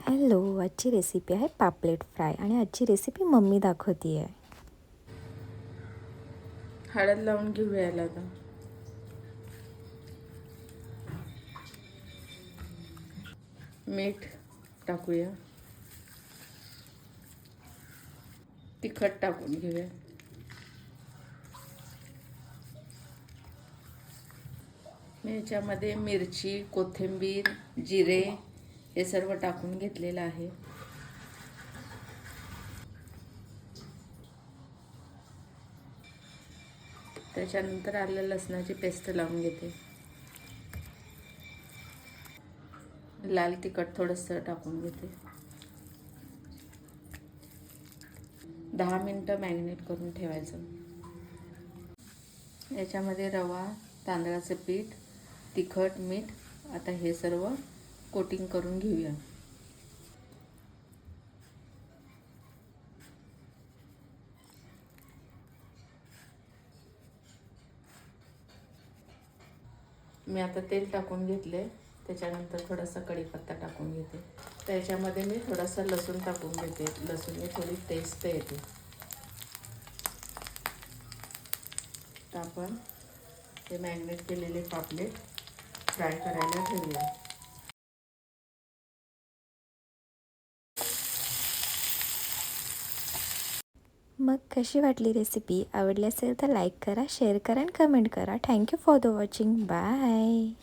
Hello, आजची recipe आहे पापलेट फ्राय आणि आजची रेसिपी मम्मी दाखवती आहे. हळद लावून घेऊया याला आता. मीठ टाकूया, तिखट टाकून घेऊया, याच्यामध्ये मिरची, कोथिंबीर, जिरे हे सर्व टाकून घेतलेलं आहे. त्याच्यानंतर आलं लसणाची पेस्ट लावून घेते. लाल तिखट थोडंसं टाकून घेते. 10 मिनटं मॅरिनेट करून ठेवायचं. याच्यामध्ये रवा, तांदळाचं पीठ, तिखट, मीठ आता हे सर्व कोटिंग करून घेऊया. मी आता तेल टाकून घेतले. त्याच्यानंतर थोडासा कढीपत्ता टाकून घेते. त्याच्यामध्ये मी थोडासा लसूण टाकून घेते. लसूणने थोडी टेस्ट येते. तर आपण ते मॅरिनेट केलेले पापलेट फ्राय करायला ठेवूया. मग कशी वाटली रेसिपी? आवडली असेल तर लाईक करा, शेअर करा आणि कमेंट करा. Thank you for the watching. Bye.